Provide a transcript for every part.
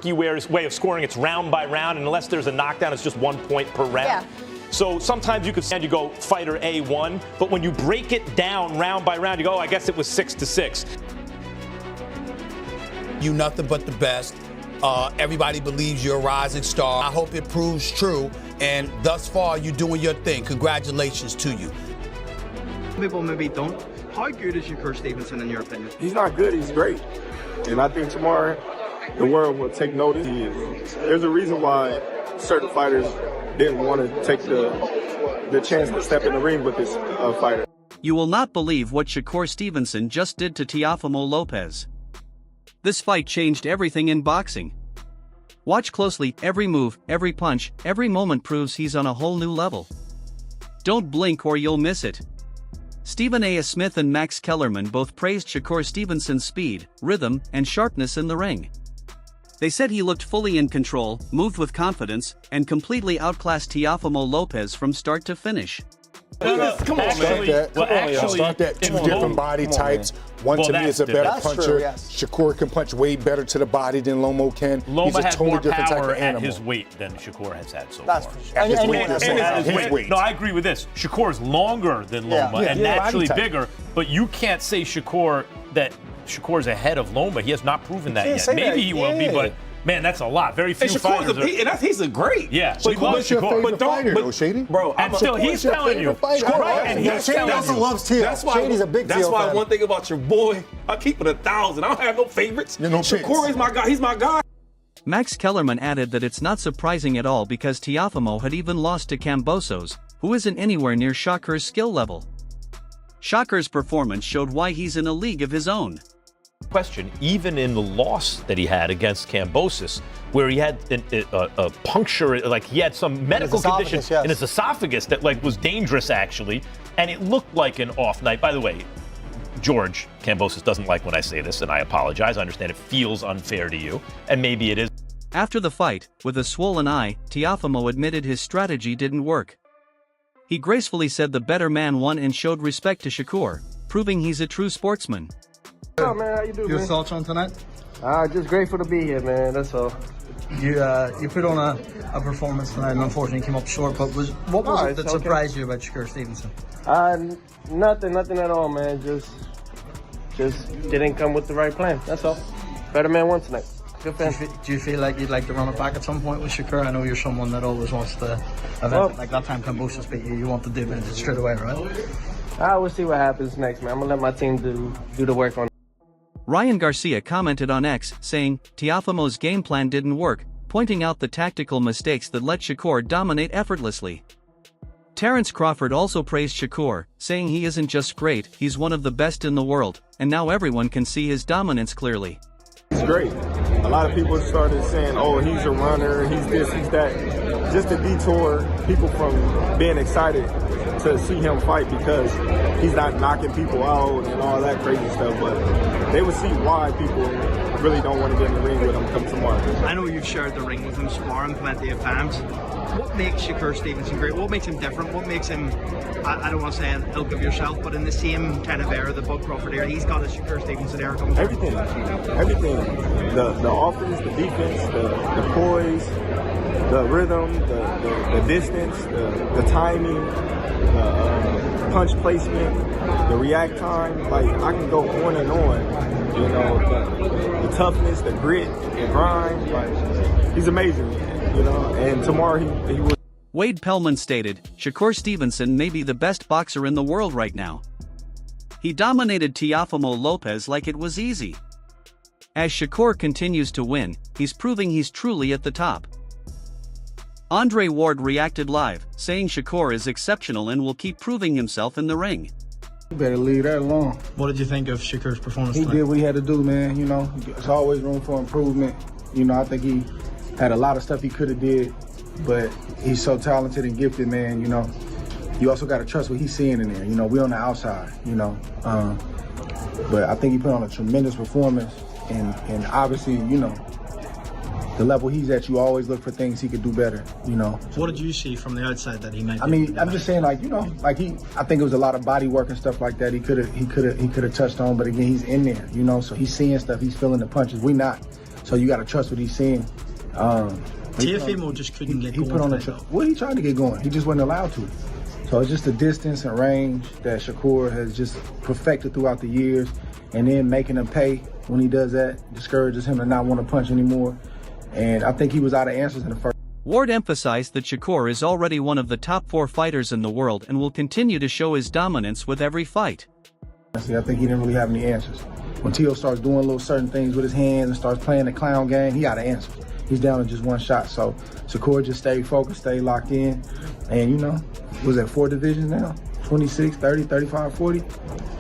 way of scoring. It's round by round, and unless there's a knockdown, it's just 1 point per round. Yeah. So sometimes you could stand, you go fighter A1, but when you break it down round by round, you go, oh, I guess it was 6-6. You nothing but the best. Everybody believes you're a rising star. I hope it proves true, and thus far, you're doing your thing. Congratulations to you. People maybe don't. How good is Shakur Stevenson in your opinion? He's not good, he's great. And I think tomorrow, the world will take notice. There's a reason why certain fighters didn't want to take the chance to step in the ring with this fighter. You will not believe what Shakur Stevenson just did to Teofimo Lopez. This fight changed everything in boxing. Watch closely, every move, every punch, every moment proves he's on a whole new level. Don't blink or you'll miss it. Stephen A. Smith and Max Kellerman both praised Shakur Stevenson's speed, rhythm, and sharpness in the ring. They said he looked fully in control, moved with confidence, and completely outclassed Teofimo Lopez from start to finish. Come on, start that. Two different body types. One to me is a better puncher. True, yes. Shakur can punch way better to the body than Lomo can. Loma He's a had totally more different type power of animal. at his weight than Shakur has had so That's far. for sure. At his And- weight, and- you're saying at his weight. No, I agree with this. Shakur is longer than Loma and naturally bigger, but you can't say Shakur is ahead of Loma. He has not proven that yet. Maybe he will be, but man, that's a lot. Very few fighters. He's a great. Yeah, So what's your favorite fighter, though, Shady? Bro, and still, he's telling you. Right, and he's telling also you. loves Teo. Shady's a big Teo That's why fan. one thing about your boy, I keep it 1,000. I don't have no favorites. You're no Shakur is my guy. He's my guy. Max Kellerman added that it's not surprising at all because Teofimo had even lost to Kambosos, who isn't anywhere near Shakur's skill level. Shakur's performance showed why he's in a league of his own. Question, even in the loss that he had against Kambosos, where he had a puncture, like he had some medical condition in his esophagus that was dangerous actually, and it looked like an off night. By the way, George Kambosos doesn't like when I say this, and I apologize. I understand it feels unfair to you, and maybe it is. After the fight, with a swollen eye, Teofimo admitted his strategy didn't work. He gracefully said the better man won and showed respect to Shakur, proving he's a true sportsman. Oh, man, how you doing, Your thoughts on tonight? Just grateful to be here, man. That's all. You put on a performance tonight and unfortunately came up short, but what was it that surprised you about Shakur Stevenson? Nothing at all, man. Just didn't come with the right plan. That's all. Better man won tonight. Good fan. Do you feel like you'd like to run it back at some point with Shakur? I know you're someone that always wants to event like that time Kambosos beat you. You want to do it straight away, right? I will see what happens next, man. I'm gonna let my team do the work on it. Ryan Garcia commented on X, saying, Teofimo's game plan didn't work, pointing out the tactical mistakes that let Shakur dominate effortlessly. Terrence Crawford also praised Shakur, saying he isn't just great, he's one of the best in the world, and now everyone can see his dominance clearly. He's great. A lot of people started saying, oh, he's a runner, he's this, he's that. Just to detour people from being excited to see him fight because he's not knocking people out and all that crazy stuff, but they would see why people really don't want to get in the ring with him come tomorrow. I know you've shared the ring with him, sparring plenty of times. What makes Shakur Stevenson great? What makes him different? What makes him, I don't want to say an ilk of yourself, but in the same kind of era, the Bud Crawford era, he's got a Shakur Stevenson era coming. Everything. The offense, the defense, the poise, the rhythm, the distance, the timing, the punch placement, the react time. Like, I can go on and on. You know, the toughness, the grit, the grind. Like, he's amazing, you know. And tomorrow he will. Wade Pellman stated, Shakur Stevenson may be the best boxer in the world right now. He dominated Teofimo Lopez like it was easy. As Shakur continues to win, he's proving he's truly at the top. Andre Ward reacted live, saying Shakur is exceptional and will keep proving himself in the ring. You better leave that alone. What did you think of Shakur's performance He tonight? did what he had to do, man. You know, there's always room for improvement. You know, I think he had a lot of stuff he could have did, but he's so talented and gifted, man. You know, you also got to trust what he's seeing in there. You know, we're on the outside, you know. But I think he put on a tremendous performance, and obviously, you know, the level he's at, you always look for things he could do better, you know. What did you see from the outside that he might? I mean, I'm just saying, like, you know, like I think it was a lot of body work and stuff like that. He could have touched on, but again, he's in there, you know. So he's seeing stuff, he's feeling the punches. We not. So you got to trust what he's seeing. Teofimo just couldn't get going. He put on the well, he tried to get going. He just wasn't allowed to. So it's just the distance and range that Shakur has just perfected throughout the years, and then making him pay when he does that discourages him to not want to punch anymore. And I think he was out of answers in the first. Ward emphasized that Shakur is already one of the top 4 fighters in the world and will continue to show his dominance with every fight. I think he didn't really have any answers. When Teo starts doing little certain things with his hands and starts playing the clown game, he out of answers. He's down to just one shot. So Shakur just stayed focused, stayed locked in. And, you know, was at 4 divisions now? 26, 30, 35, 40.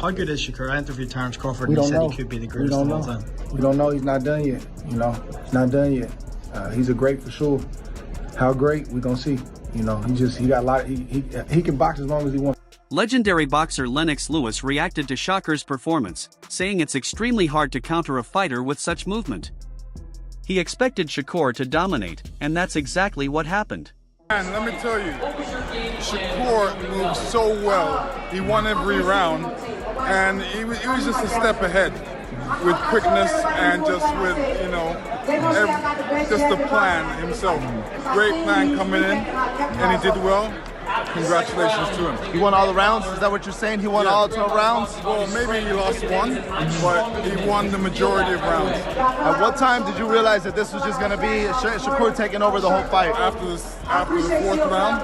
How good is Shakur? I interviewed Terrence Crawford and he said he could be the greatest of all time. We don't know. He's not done yet. You know, he's not done yet. He's a great for sure. How great, we gonna see. You know, he got a lot. He can box as long as he wants. Legendary boxer Lennox Lewis reacted to Shakur's performance, saying it's extremely hard to counter a fighter with such movement. He expected Shakur to dominate, and that's exactly what happened. And let me tell you, Shakur moves so well. He won every round, and he was just a step ahead with quickness and just with, you know, just the plan himself. Great plan coming in, and he did well. Congratulations to him. He won all the rounds? Is that what you're saying? He won all 12 rounds? Well, maybe he lost one, but he won the majority of rounds. At what time did you realize that this was just going to be Shakur taking over the whole fight? After the 4th round.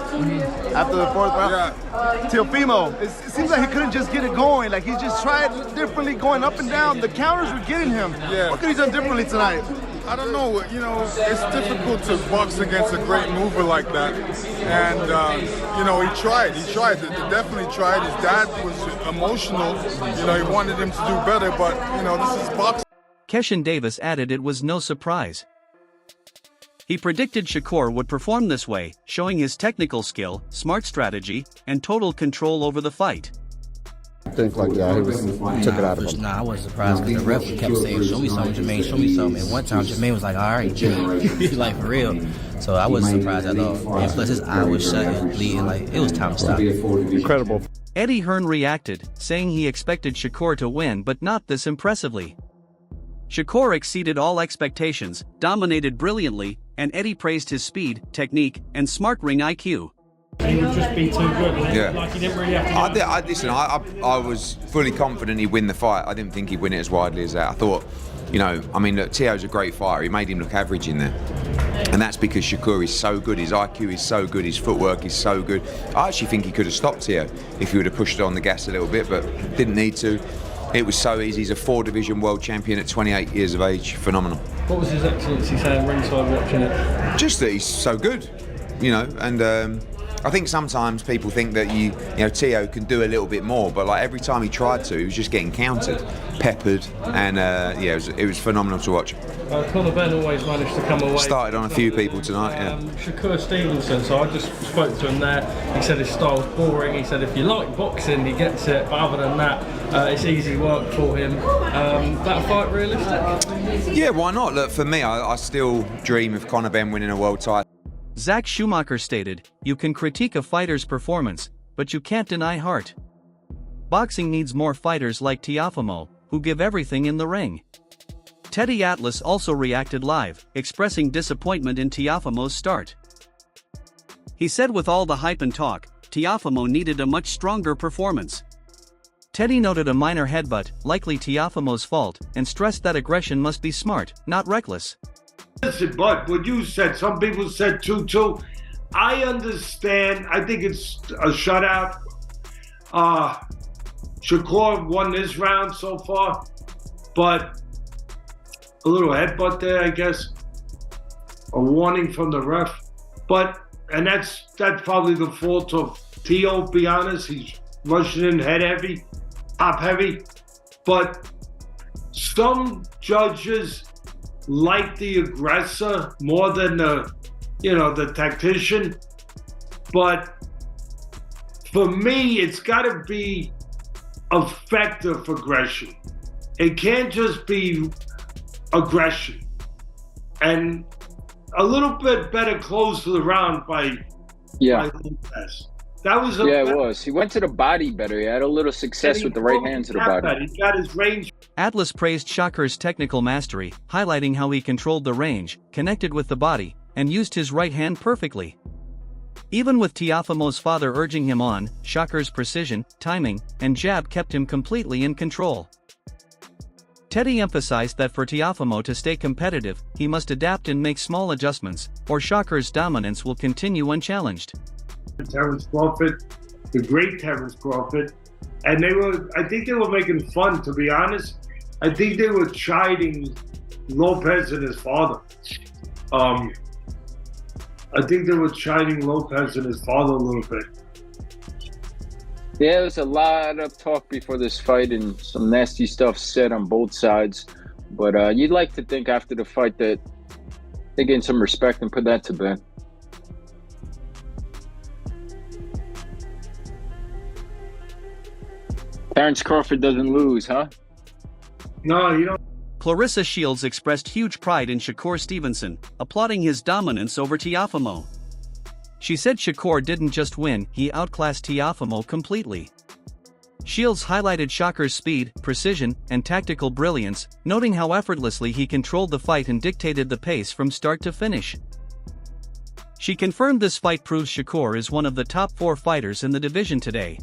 After the 4th round? Yeah. Teofimo, it seems like he couldn't just get it going. Like, he just tried differently going up and down. The counters were getting him. Yeah. What could he done differently tonight? I don't know, you know, it's difficult to box against a great mover like that. And, you know, he definitely tried. His dad was emotional, you know, he wanted him to do better, but, you know, this is boxing. Keshin Davis added it was no surprise. He predicted Shakur would perform this way, showing his technical skill, smart strategy, and total control over the fight. I think like, yeah, he took it out of him. Nah, I wasn't surprised because the ref kept saying, show me something, Jermaine, show me something. And one time, Jermaine was like, all right, He's like, for real. So I wasn't surprised at all. And plus, his eye was shut and bleeding. Like, it was time to stop. Incredible. Eddie Hearn reacted, saying he expected Shakur to win but not this impressively. Shakur exceeded all expectations, dominated brilliantly, and Eddie praised his speed, technique, and smart ring IQ. He would just be too good. Yeah. Like he didn't really have to. Listen, I was fully confident he'd win the fight. I didn't think he'd win it as widely as that. I thought, you know, I mean, look, Teo's a great fighter. He made him look average in there. And that's because Shakur is so good. His IQ is so good. His footwork is so good. I actually think he could have stopped Teo if he would have pushed on the gas a little bit, but didn't need to. It was so easy. He's a 4-division world champion at 28 years of age. Phenomenal. What was his excellency saying ringside watching it? Just that he's so good, you know, and I think sometimes people think that you know Teo can do a little bit more, but like every time he tried to, he was just getting countered, peppered, and yeah, it was phenomenal to watch. Conor Benn always managed to come away. Started on a few people tonight, yeah. Shakur Stevenson, so I just spoke to him there. He said his style's boring. He said if you like boxing, he gets it, but other than that, it's easy work for him. That fight realistic? Yeah, why not? Look, for me, I still dream of Conor Benn winning a world title. Zach Schumacher stated, "You can critique a fighter's performance, but you can't deny heart. Boxing needs more fighters like Teofimo, who give everything in the ring." Teddy Atlas also reacted live, expressing disappointment in Teofimo's start. He said with all the hype and talk, Teofimo needed a much stronger performance. Teddy noted a minor headbutt, likely Teofimo's fault, and stressed that aggression must be smart, not reckless. Listen, but what you said, some people said 2-2. I understand. I think it's a shutout. Shakur won this round so far, but a little headbutt there, I guess. A warning from the ref. And that's probably the fault of Teo, be honest. He's rushing in head heavy, top heavy. But some judges like the aggressor more than the tactician. But for me, it's got to be effective aggression. It can't just be aggression. And a little bit better close to the round by Lopez. That was it was. He went to the body better. He had a little success with the right hand to the body. He got his range Atlas praised Shakur's technical mastery, highlighting how he controlled the range, connected with the body, and used his right hand perfectly. Even with Teofimo's father urging him on, Shakur's precision, timing, and jab kept him completely in control. Teddy emphasized that for Teofimo to stay competitive, he must adapt and make small adjustments, or Shakur's dominance will continue unchallenged. Terrence Crawford, the great Terrence Crawford, and I think they were making fun, to be honest. I think they were chiding Lopez and his father. I think they were chiding Lopez and his father a little bit. Yeah, there was a lot of talk before this fight and some nasty stuff said on both sides. But you'd like to think after the fight that they gained some respect and put that to bed. Terrence Crawford doesn't lose, huh? No, you don't. Clarissa Shields expressed huge pride in Shakur Stevenson, applauding his dominance over Teofimo. She said Shakur didn't just win, he outclassed Teofimo completely. Shields highlighted Shakur's speed, precision, and tactical brilliance, noting how effortlessly he controlled the fight and dictated the pace from start to finish. She confirmed this fight proves Shakur is one of the top 4 fighters in the division today.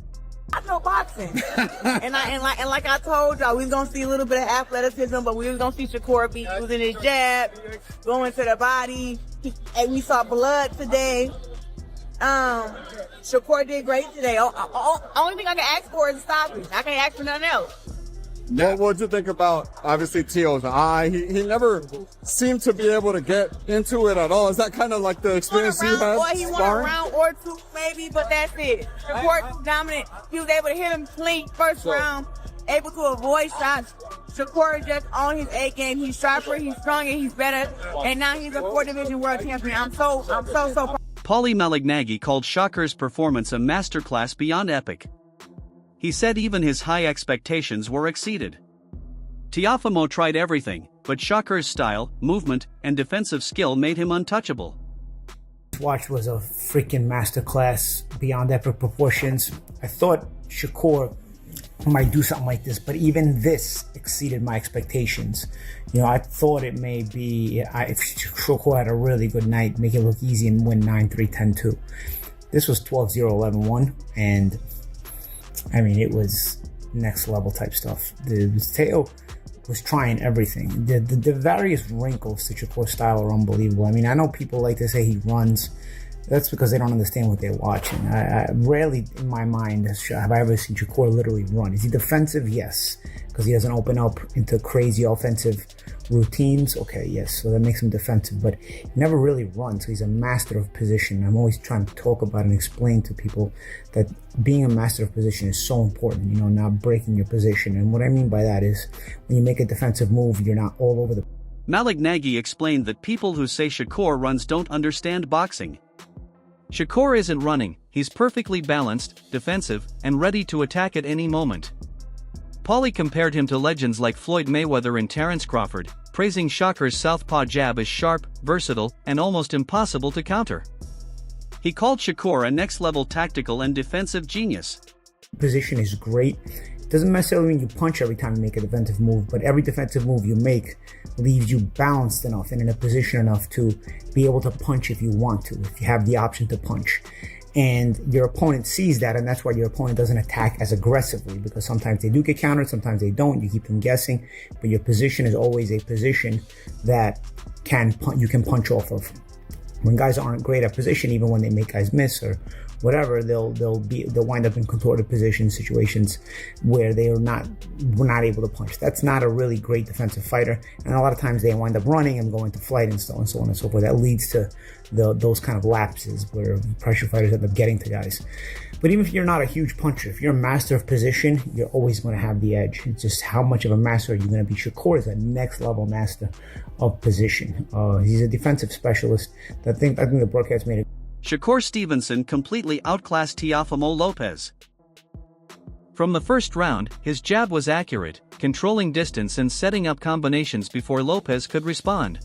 I know boxing, and like I told y'all, we was gonna see a little bit of athleticism, but we was gonna see Shakur be using his jab, going to the body, and we saw blood today. Shakur did great today. Only thing I can ask for is stopping. I can't ask for nothing else. What did you think about, obviously, Teo's eye? He never seemed to be able to get into it at all. Is that kind of like the experience you had? He won a round or 2 maybe, but that's it. Shakur dominant. He was able to hit him clean first round, able to avoid shots. Shakur is just on his A game. He's sharper, he's stronger, he's better, and now he's a 4-division world champion. I'm so proud. Paulie Malignaggi called Shakur's performance a masterclass beyond epic. He said even his high expectations were exceeded. Teofimo tried everything, but Shakur's style, movement, and defensive skill made him untouchable. This watch was a freaking masterclass beyond epic proportions. I thought Shakur might do something like this, but even this exceeded my expectations. I thought it may be, if Shakur had a really good night, make it look easy and win 9-3, 10-2. This was 12-0, 11-1, and I mean, it was next level type stuff. Teo was trying everything. The various wrinkles to Shakur's style are unbelievable. I mean, I know people like to say he runs. That's because they don't understand what they're watching. I rarely in my mind have I ever seen Shakur literally run. Is he defensive? Yes, because he doesn't open up into crazy offensive routines. Okay, yes, so that makes him defensive, but he never really runs. So he's a master of position. I'm always trying to talk about and explain to people that being a master of position is so important, not breaking your position. And what I mean by that is when you make a defensive move, you're not all over the... Malignaggi explained that people who say Shakur runs don't understand boxing. Shakur isn't running, he's perfectly balanced, defensive, and ready to attack at any moment. Paulie compared him to legends like Floyd Mayweather and Terrence Crawford, praising Shakur's southpaw jab as sharp, versatile, and almost impossible to counter. He called Shakur a next-level tactical and defensive genius. Position is great. Doesn't necessarily mean you punch every time you make a defensive move, but every defensive move you make leaves you balanced enough and in a position enough to be able to punch if you want to, if you have the option to punch. And your opponent sees that, and that's why your opponent doesn't attack as aggressively, because sometimes they do get countered, sometimes they don't. You keep them guessing, but your position is always a position that you can punch off of. When guys aren't great at position, even when they make guys miss or whatever, they'll wind up in contorted position situations where we're not able to punch. That's not a really great defensive fighter, and a lot of times they wind up running and going to flight and so on and so forth. That leads to those kind of lapses where pressure fighters end up getting to guys. But even if you're not a huge puncher, if you're a master of position, you're always going to have the edge. It's just how much of a master are you going to be. Shakur is a next level master of position. He's a defensive specialist. I think the broadcast made it. Shakur Stevenson completely outclassed Teofimo Lopez. From the first round, his jab was accurate, controlling distance and setting up combinations before Lopez could respond.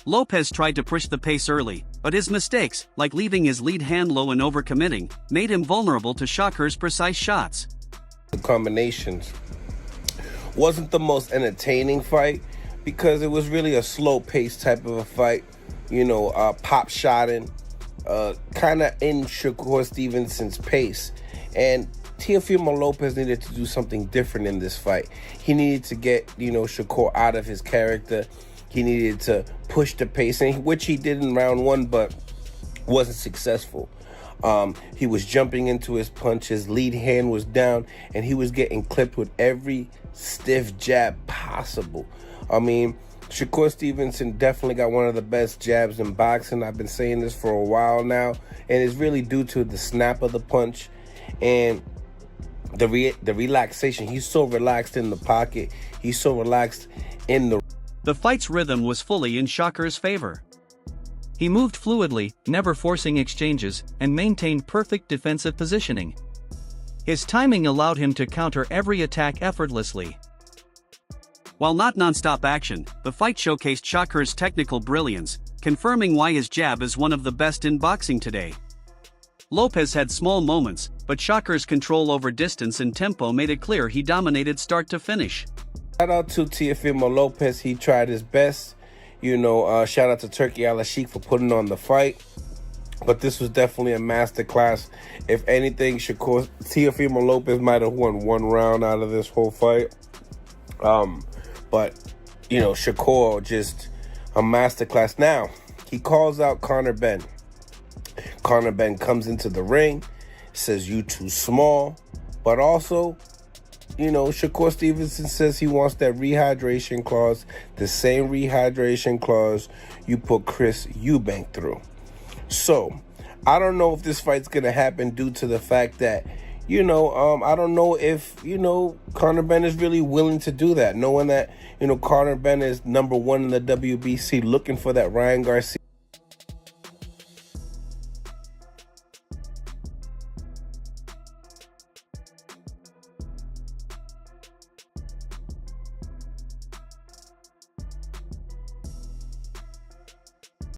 Lopez tried to push the pace early, but his mistakes, like leaving his lead hand low and overcommitting, made him vulnerable to Shakur's precise shots. The combinations Wasn't the most entertaining fight because it was really a slow-paced type of a fight. Pop-shotting, kind of in Shakur Stevenson's pace. And Teofimo Lopez needed to do something different in this fight. He needed to get, Shakur out of his character. He needed to push the pace, which he did in round 1, but wasn't successful. He was jumping into his punch. His lead hand was down, and he was getting clipped with every stiff jab possible. I mean, Shakur Stevenson definitely got one of the best jabs in boxing. I've been saying this for a while now, and it's really due to the snap of the punch and the relaxation. He's so relaxed in the pocket. He's so relaxed in the... The fight's rhythm was fully in Shakur's favor. He moved fluidly, never forcing exchanges, and maintained perfect defensive positioning. His timing allowed him to counter every attack effortlessly. While not non-stop action, the fight showcased Shakur's technical brilliance, confirming why his jab is one of the best in boxing today. Lopez had small moments, but Shakur's control over distance and tempo made it clear he dominated start to finish. Shout out to Teofimo Lopez. He tried his best. Shout out to Turkey Al-Sheikh for putting on the fight. But this was definitely a masterclass. If anything, Teofimo Lopez might have won one round out of this whole fight. But Shakur, just a masterclass. Now, he calls out Conor Benn. Conor Benn comes into the ring, says, "You too small." But also, Shakur Stevenson says he wants that rehydration clause, the same rehydration clause you put Chris Eubank through. So, I don't know if this fight's going to happen due to the fact that, I don't know if, Conor Benn is really willing to do that, knowing that, Conor Benn is #1 in the WBC, looking for that Ryan Garcia